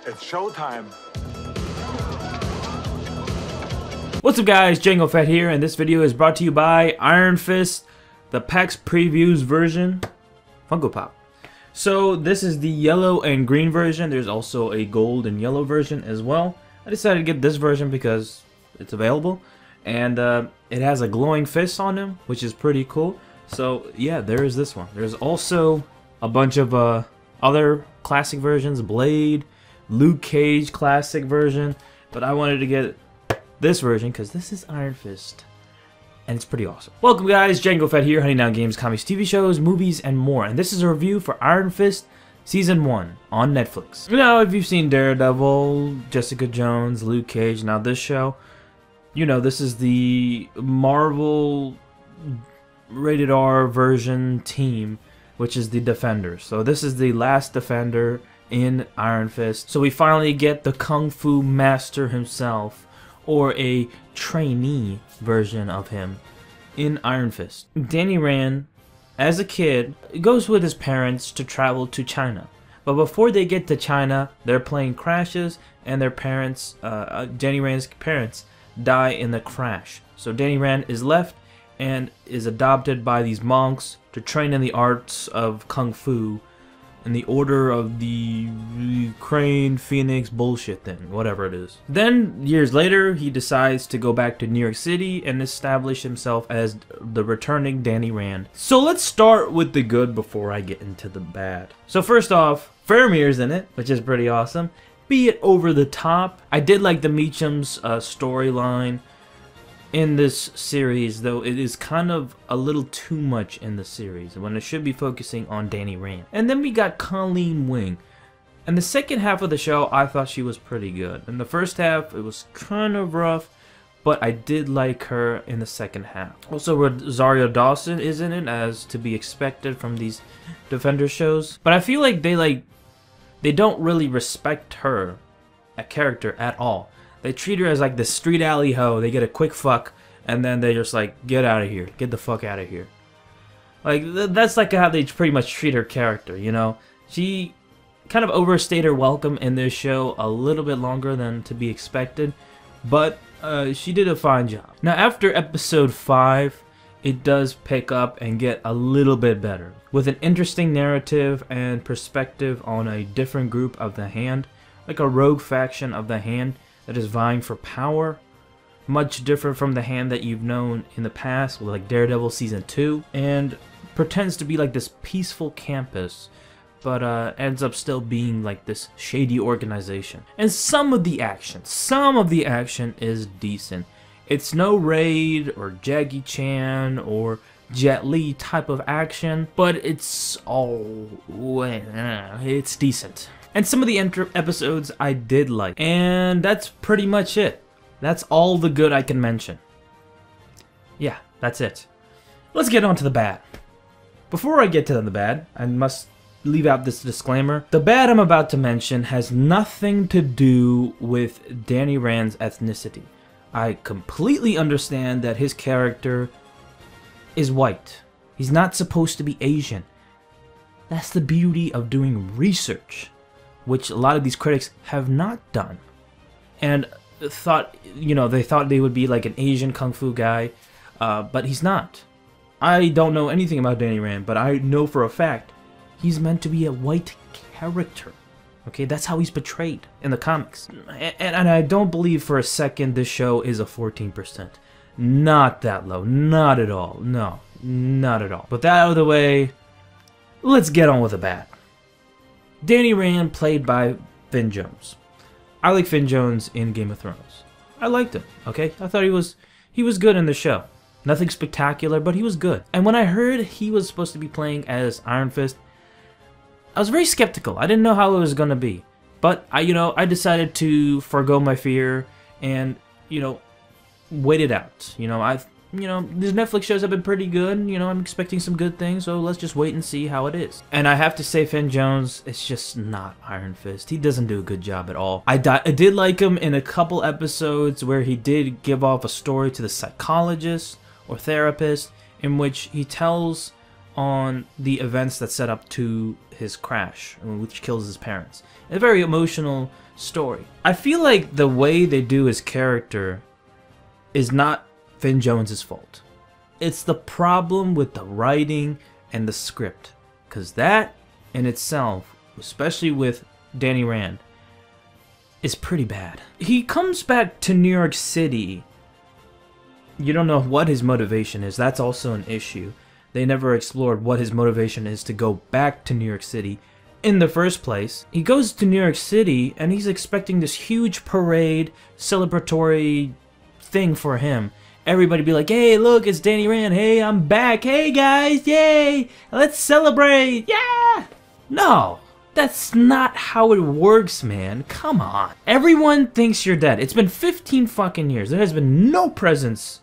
It's showtime. What's up guys, Django Fett here, and this video is brought to you by Iron Fist, the PAX Previews version, Funko Pop. So this is the yellow and green version. There's also a gold and yellow version as well. I decided to get this version because it's available, and it has a glowing fist on him, which is pretty cool. So yeah, there is this one. There's also a bunch of other classic versions, Blade, Luke Cage classic version, but I wanted to get this version because this is Iron Fist and it's pretty awesome. Welcome guys, Django Fett here, hunting down games, comics, TV shows, movies, and more, and this is a review for Iron Fist Season 1 on Netflix. You know, if you've seen Daredevil, Jessica Jones, Luke Cage, now this show, you know this is the Marvel rated R version team, which is the Defenders. So this is the last Defender in Iron Fist. So we finally get the Kung Fu Master himself, or a trainee version of him, in Iron Fist. Danny Rand, as a kid, goes with his parents to travel to China. But before they get to China, their plane crashes and their parents, Danny Rand's parents, die in the crash. So Danny Rand is left and is adopted by these monks to train in the arts of Kung Fu in the order of the Crane Phoenix bullshit thing, whatever it is. Then, years later, he decides to go back to New York City and establish himself as the returning Danny Rand. So let's start with the good before I get into the bad. So first off, Faramir's in it, which is pretty awesome. Be it over the top. I did like the Meacham's storyline in this series, though it is kind of a little too much in the series when it should be focusing on Danny Rand. And then we got Colleen Wing. And the second half of the show, I thought she was pretty good. In the first half, it was kind of rough, but I did like her in the second half. Also, Rosario Dawson is in it, as to be expected from these Defender shows. But I feel like they don't really respect her, a character, at all. They treat her as like the street alley hoe. They get a quick fuck, and then they just like, get out of here. Get the fuck out of here. Like, that's like how they pretty much treat her character, you know? She kind of overstayed her welcome in this show a little bit longer than to be expected, but she did a fine job. Now, after episode 5, it does pick up and get a little bit better, with an interesting narrative and perspective on a different group of the Hand, like a rogue faction of the Hand that is vying for power, much different from the Hand that you've known in the past, with like Daredevil Season 2, and pretends to be like this peaceful campus, but ends up still being like this shady organization. And some of the action is decent. It's no Raid or Jackie Chan or Jet Li type of action, but it's it's decent. And some of the episodes I did like. And that's pretty much it. That's all the good I can mention. Yeah, that's it. Let's get on to the bad. Before I get to the bad, I must leave out this disclaimer. The bad I'm about to mention has nothing to do with Danny Rand's ethnicity. I completely understand that his character is white. He's not supposed to be Asian. That's the beauty of doing research, which a lot of these critics have not done, and thought, you know, they thought they would be like an Asian kung fu guy, but he's not. I don't know anything about Danny Rand, but I know for a fact he's meant to be a white character. Okay, that's how he's portrayed in the comics, and I don't believe for a second this show is a 14%. Not that low, not at all. No, not at all. But that out of the way, let's get on with the bad. Danny Rand, played by Finn Jones. I like Finn Jones in Game of Thrones. I liked him, okay? I thought he was good in the show. Nothing spectacular, but he was good. And when I heard he was supposed to be playing as Iron Fist, I was very skeptical. I didn't know how it was going to be. But I decided to forego my fear and, wait it out. These Netflix shows have been pretty good. I'm expecting some good things, so let's just wait and see how it is. And I have to say, Finn Jones, it's just not Iron Fist. He doesn't do a good job at all. I did like him in a couple episodes where he did give off a story to the psychologist or therapist in which he tells on the events that set up to his crash, which kills his parents. A very emotional story. I feel like the way they do his character is not Finn Jones' fault. It's the problem with the writing and the script. Because that in itself, especially with Danny Rand, is pretty bad. He comes back to New York City. You don't know what his motivation is. That's also an issue. They never explored what his motivation is to go back to New York City in the first place. He goes to New York City and he's expecting this huge parade, celebratory thing for him. Everybody be like, hey, look, it's Danny Rand. Hey, I'm back. Hey, guys, yay. Let's celebrate. Yeah. No, that's not how it works, man. Come on. Everyone thinks you're dead. It's been 15 fucking years. There has been no presence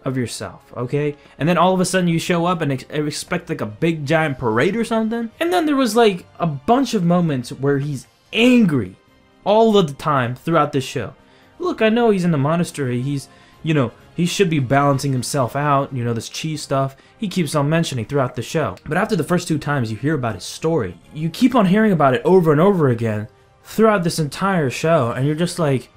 of yourself, okay? And then all of a sudden you show up and expect like a big giant parade or something. And then there was like a bunch of moments where he's angry all of the time throughout this show. Look, I know he's in the monastery. He's, you know, he should be balancing himself out, you know, this chi stuff. He keeps on mentioning throughout the show. But after the first 2 times you hear about his story, you keep on hearing about it over and over again throughout this entire show. And you're just like,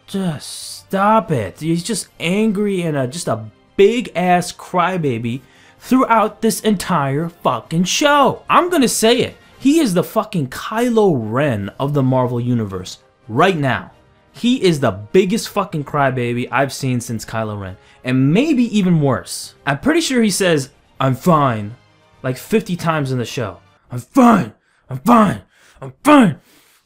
just stop it. He's just angry and just a big ass crybaby throughout this entire fucking show. I'm gonna say it. He is the fucking Kylo Ren of the Marvel Universe right now. He is the biggest fucking crybaby I've seen since Kylo Ren. And maybe even worse. I'm pretty sure he says, I'm fine, like 50 times in the show. I'm fine. I'm fine. I'm fine.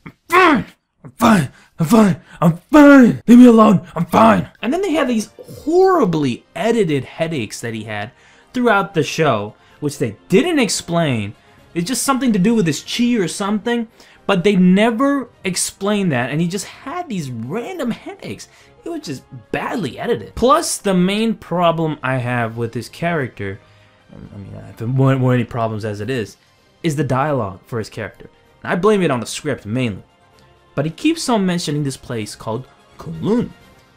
I'm fine. I'm fine. I'm fine. I'm fine. Leave me alone. I'm fine. And then they had these horribly edited headaches that he had throughout the show, which they didn't explain. It's just something to do with his chi or something. But they never explained that, and he just had these random headaches. It was just badly edited. Plus, the main problem I have with this character, I mean, I have more any problems as it is the dialogue for his character. And I blame it on the script, mainly. But he keeps on mentioning this place called Kunlun,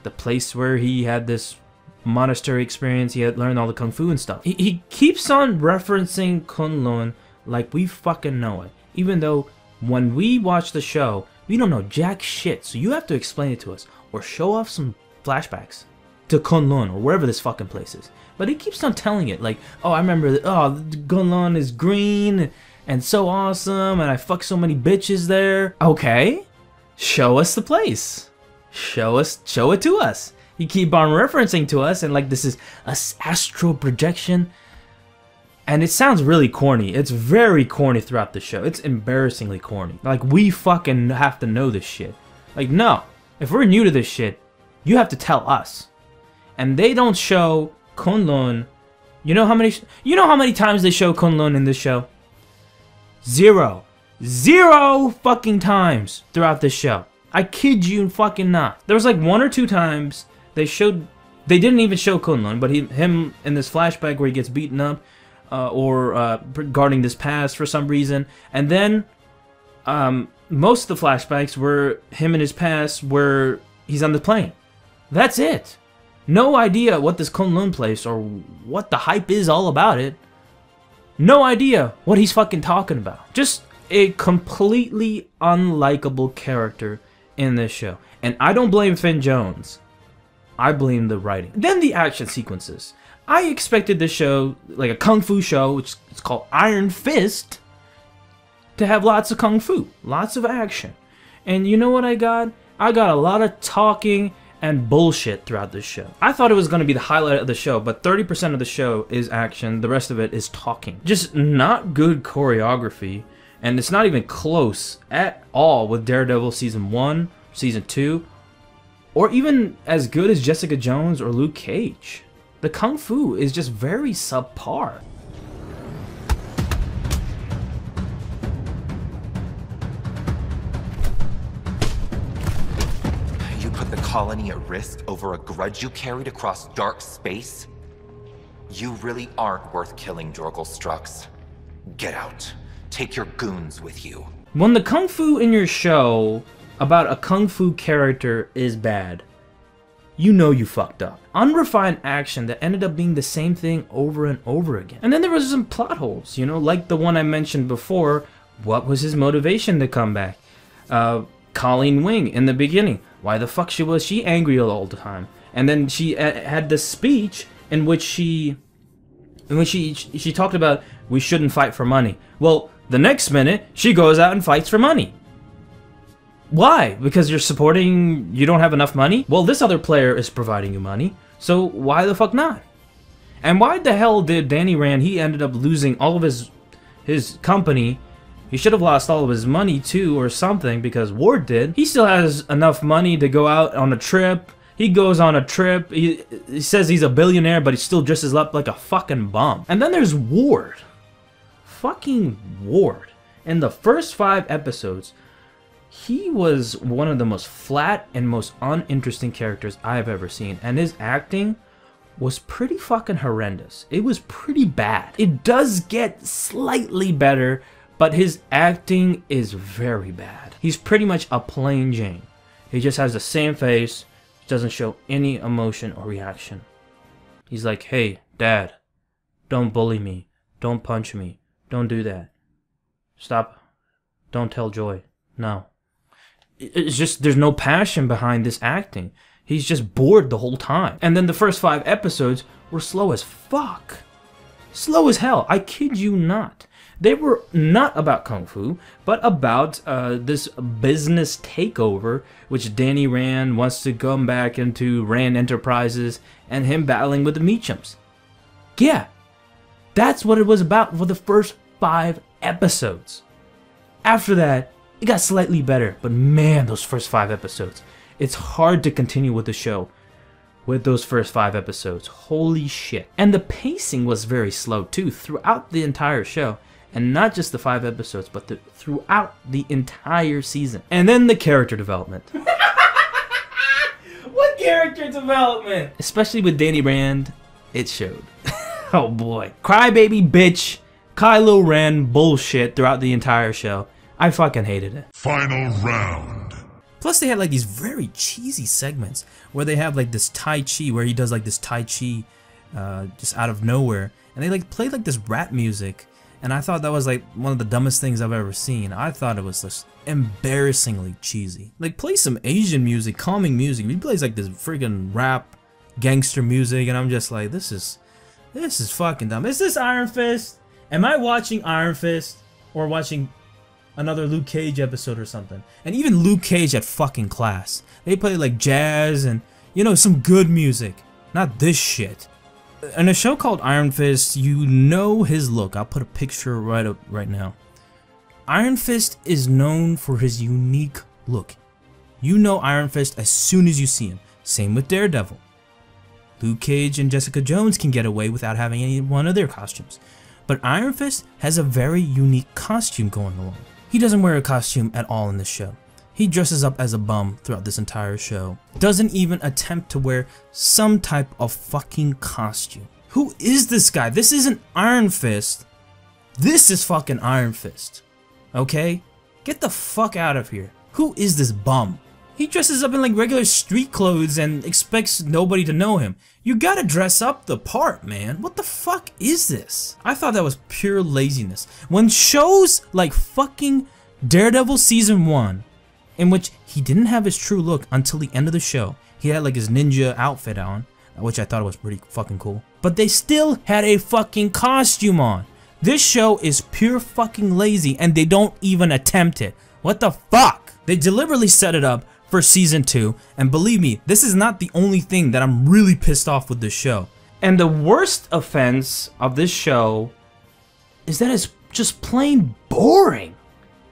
the place where he had this monastery experience, he had learned all the kung fu and stuff. He keeps on referencing Kunlun like we fucking know it, even though when we watch the show, we don't know jack shit, so you have to explain it to us, or show off some flashbacks to Kunlun, or wherever this fucking place is. But he keeps on telling it, like, oh, I remember, oh, Kunlun is green, and so awesome, and I fuck so many bitches there. Okay, show us the place. Show it to us. You keep on referencing to us, and like this is a astral projection. And it sounds really corny. It's very corny throughout the show. It's embarrassingly corny. Like, we fucking have to know this shit. Like, no. If we're new to this shit, you have to tell us. And they don't show Kunlun. You know how many times they show Kunlun in this show? 0. 0 fucking times throughout this show. I kid you fucking not. There was like 1 or 2 times they didn't even show Kunlun, but him in this flashback where he gets beaten up. Regarding this past for some reason, and then most of the flashbacks were him in his past where he's on the plane. That's it. No idea what this Kunlun place or what the hype is all about it. No idea what he's fucking talking about. Just a completely unlikable character in this show. And I don't blame Finn Jones. I blame the writing. Then the action sequences. I expected this show, like a kung fu show, which is called Iron Fist, to have lots of kung fu, lots of action. And you know what I got? I got a lot of talking and bullshit throughout this show. I thought it was going to be the highlight of the show, but 30% of the show is action, the rest of it is talking. Just not good choreography, and it's not even close at all with Daredevil Season 1, Season 2, or even as good as Jessica Jones or Luke Cage. The kung fu is just very subpar. You put the colony at risk over a grudge you carried across dark space? You really aren't worth killing, Jorgal Strux. Get out. Take your goons with you. When the kung fu in your show about a kung fu character is bad, you know you fucked up. Unrefined action that ended up being the same thing over and over again. And then there was some plot holes, you know, like the one I mentioned before. What was his motivation to come back? Colleen Wing in the beginning. Why the fuck was she angry all the time? And then she had this speech in which she talked about we shouldn't fight for money. Well, the next minute she goes out and fights for money. Why? Because you don't have enough money? Well, this other player is providing you money, so why the fuck not? And why the hell did Danny Rand, he ended up losing all of his company? He should have lost all of his money too or something, because Ward did. He still has enough money to go out on a trip. He goes on a trip, he says he's a billionaire, but he still dresses up like a fucking bum. And then there's Ward. Fucking Ward. In the first 5 episodes, he was one of the most flat and most uninteresting characters I've ever seen. And his acting was pretty fucking horrendous. It was pretty bad. It does get slightly better, but his acting is very bad. He's pretty much a plain Jane. He just has the same face, doesn't show any emotion or reaction. He's like, hey, Dad, don't bully me. Don't punch me. Don't do that. Stop. Don't tell Joy. No. It's just, there's no passion behind this acting. He's just bored the whole time. And then the first 5 episodes were slow as fuck. Slow as hell. I kid you not. They were not about Kung Fu, but about this business takeover, which Danny Rand wants to come back into Rand Enterprises, and him battling with the Meachums. Yeah, that's what it was about for the first 5 episodes. After that, it got slightly better, but man, those first 5 episodes. It's hard to continue with the show with those first 5 episodes. Holy shit. And the pacing was very slow too throughout the entire show. And not just the 5 episodes, but throughout the entire season. And then the character development. What character development? Especially with Danny Rand, it showed. Oh boy. Crybaby bitch, Kylo Ren bullshit throughout the entire show. I fucking hated it. Final round. Plus they had like these very cheesy segments where they have like this Tai Chi, where he does like this Tai Chi just out of nowhere. And they like play like this rap music. And I thought that was like one of the dumbest things I've ever seen. I thought it was just embarrassingly cheesy. Like, play some Asian music, calming music. He plays like this freaking rap, gangster music, and I'm just like, this is fucking dumb. Is this Iron Fist? Am I watching Iron Fist or watching another Luke Cage episode or something? And even Luke Cage had fucking class. They play like jazz and, you know, some good music. Not this shit. In a show called Iron Fist, you know his look. I'll put a picture right up right now. Iron Fist is known for his unique look. You know Iron Fist as soon as you see him. Same with Daredevil. Luke Cage and Jessica Jones can get away without having any one of their costumes. But Iron Fist has a very unique costume going along. He doesn't wear a costume at all in this show. He dresses up as a bum throughout this entire show. Doesn't even attempt to wear some type of fucking costume. Who is this guy? This isn't Iron Fist. This is fucking Iron Fist. Okay? Get the fuck out of here. Who is this bum? He dresses up in like regular street clothes and expects nobody to know him. You gotta dress up the part, man. What the fuck is this? I thought that was pure laziness. When shows like fucking Daredevil Season 1, in which he didn't have his true look until the end of the show. He had like his ninja outfit on, which I thought was pretty fucking cool. But they still had a fucking costume on. This show is pure fucking lazy and they don't even attempt it. What the fuck? They deliberately set it up for Season 2, and believe me, this is not the only thing that I'm really pissed off with this show. And the worst offense of this show is that it's just plain boring.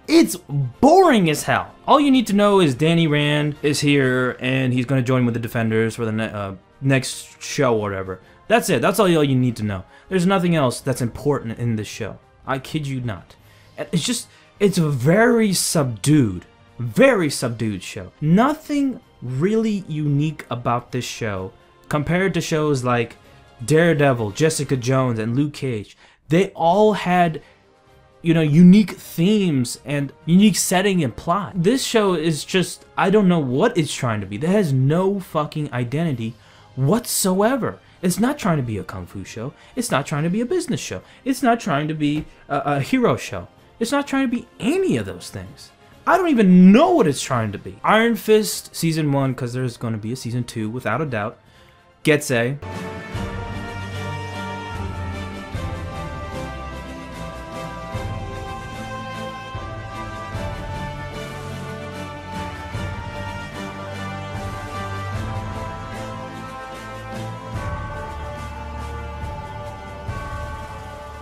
It's boring as hell. All you need to know is Danny Rand is here and he's going to join with the Defenders for the next show or whatever. That's it. That's all you need to know. There's nothing else that's important in this show. I kid you not. It's a very subdued show. Nothing really unique about this show compared to shows like Daredevil, Jessica Jones, and Luke Cage. They all had unique themes and unique setting and plot. This show is just, I don't know what it's trying to be. It has no fucking identity whatsoever. It's not trying to be a kung fu show. It's not trying to be a business show. It's not trying to be a hero show. It's not trying to be any of those things. I don't even know what it's trying to be. Iron Fist Season 1, because there's going to be a Season 2 without a doubt, gets a...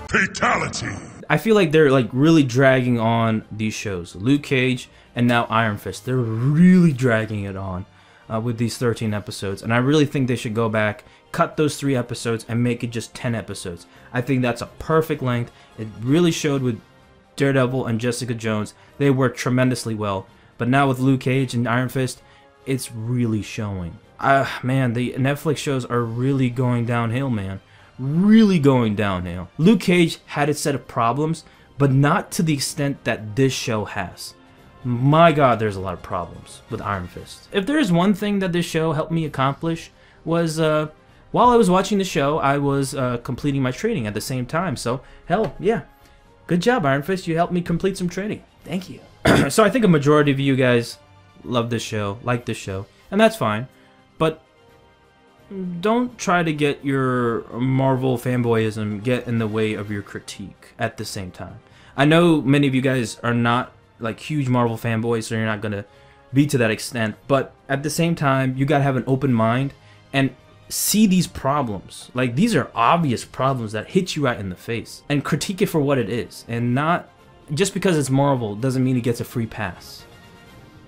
Fatality! I feel like they're like really dragging on these shows. Luke Cage and now Iron Fist. They're really dragging it on with these 13 episodes. And I really think they should go back, cut those 3 episodes, and make it just 10 episodes. I think that's a perfect length. It really showed with Daredevil and Jessica Jones. They worked tremendously well. But now with Luke Cage and Iron Fist, it's really showing. Man, the Netflix shows are really going downhill, man. Really going downhill. Luke Cage had its set of problems, but not to the extent that this show has. My god, there's a lot of problems with Iron Fist. If there's one thing that this show helped me accomplish was, while I was watching the show, I was completing my training at the same time. So, hell, yeah. Good job, Iron Fist. You helped me complete some training. Thank you. So I think a majority of you guys love this show, like this show, and that's fine. But don't try to get your Marvel fanboyism get in the way of your critique at the same time. I know many of you guys are not like huge Marvel fanboys, so you're not gonna be to that extent, but at the same time, you gotta have an open mind and see these problems. Like, these are obvious problems that hit you right in the face, and critique it for what it is, and not just because it's Marvel doesn't mean it gets a free pass.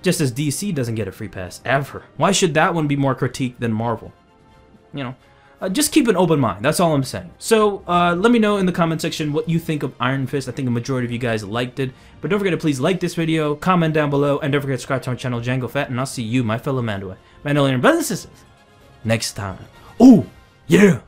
Just as DC doesn't get a free pass ever. Why should that one be more critiqued than Marvel? You know, just keep an open mind. That's all I'm saying. So let me know in the comment section what you think of Iron Fist. I think a majority of you guys liked it. But don't forget to please like this video, comment down below, and don't forget to subscribe to our channel, Django Fett. And I'll see you, my fellow Mandalorian brothers and sisters, next time. Oh, yeah!